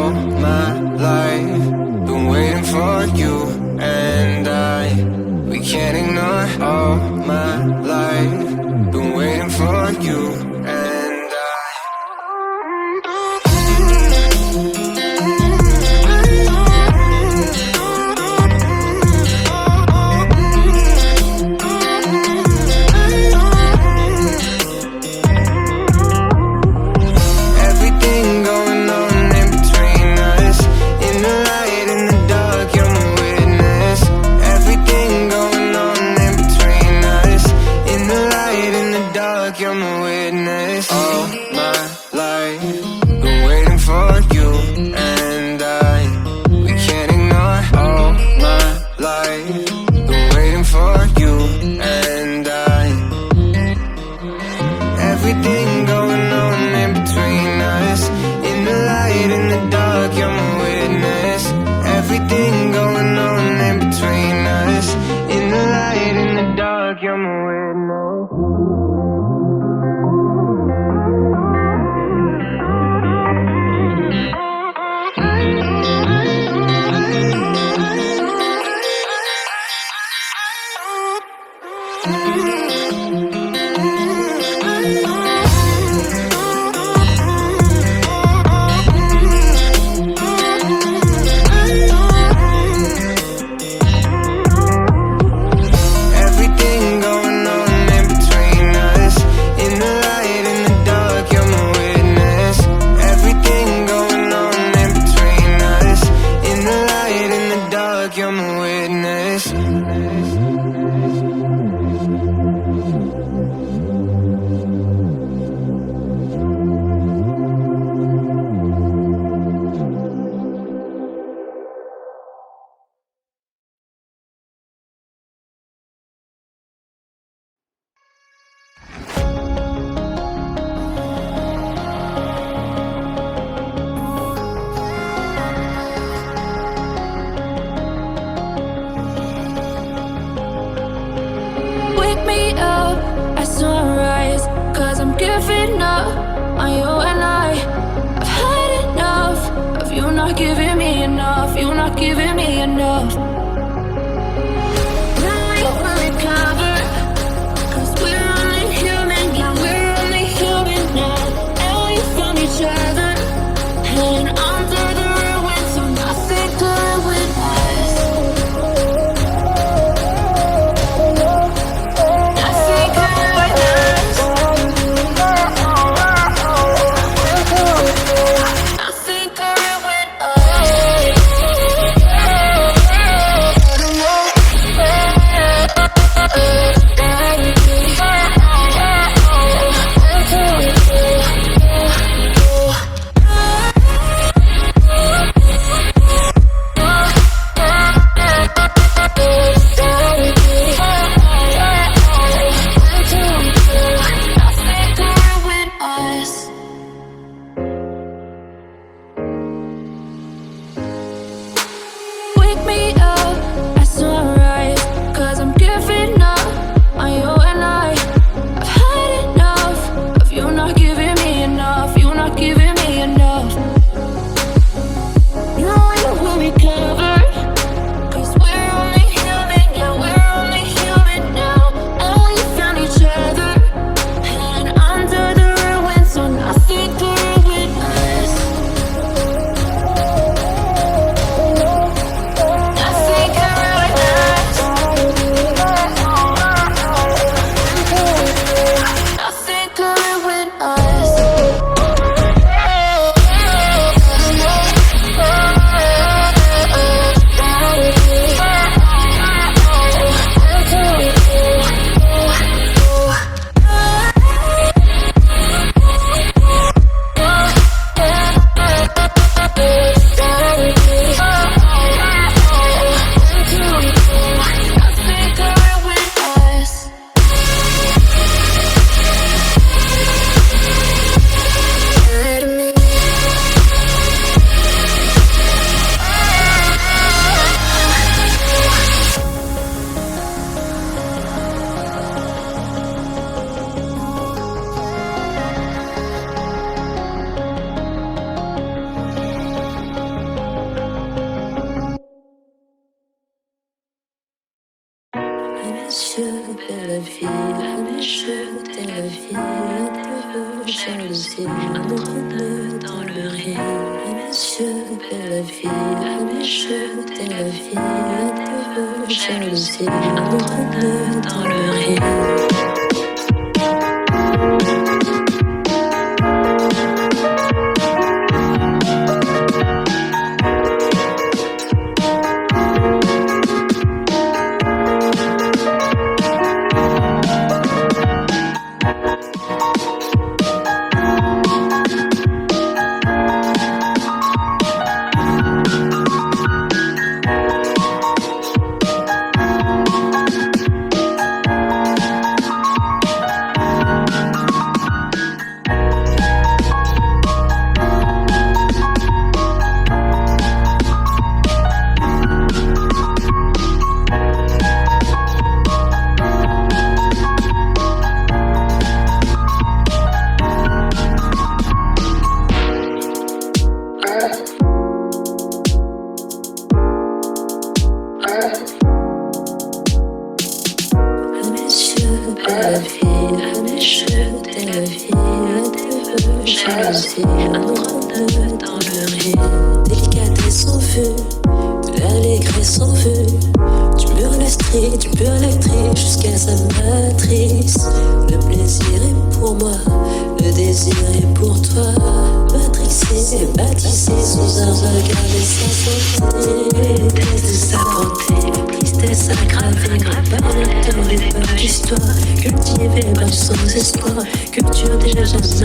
all my life. Been waiting for you and we can't ignore all my life. Been waiting for you and everything going on in between us. In the light, in the dark, you're my witness. Everything going on in between us. In the light, in the dark, you're my witness. All my life, been waiting for you and we can't ignore. All my life, been waiting for you and everything going on in between us. In the light, in the dark, you're my witness. Everything going on in between us. In the light, in the dark, you're my witness. Everything going on in between us. In the light, in the dark, you're my witness. Everything going on in between us. In the light, in the dark, you're my witness. Wake me up at sunrise, 'cause I'm giving up on you and I've had enough of you not giving me enough, you not giving me enough. Now we will recover, 'cause we're only human, yeah, we're only human now. And we found each other, and under the ruins, so nothing good with us. Nothing good with us. Nothing good with us. messieurs, t'es la vie, à messieurs, t'es la vie, à tes jalousie, à mon bonheur dans le rire. À messieurs, t'es la vie, à messieurs, t'es la vie, à tes jalousie, à mon bonheur dans le rire.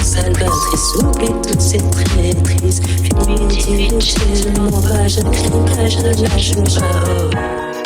Salvatrice, oublie toutes ces traîtrises. Fini d'inutilement, pas je ne crie pas, je ne lâche pas.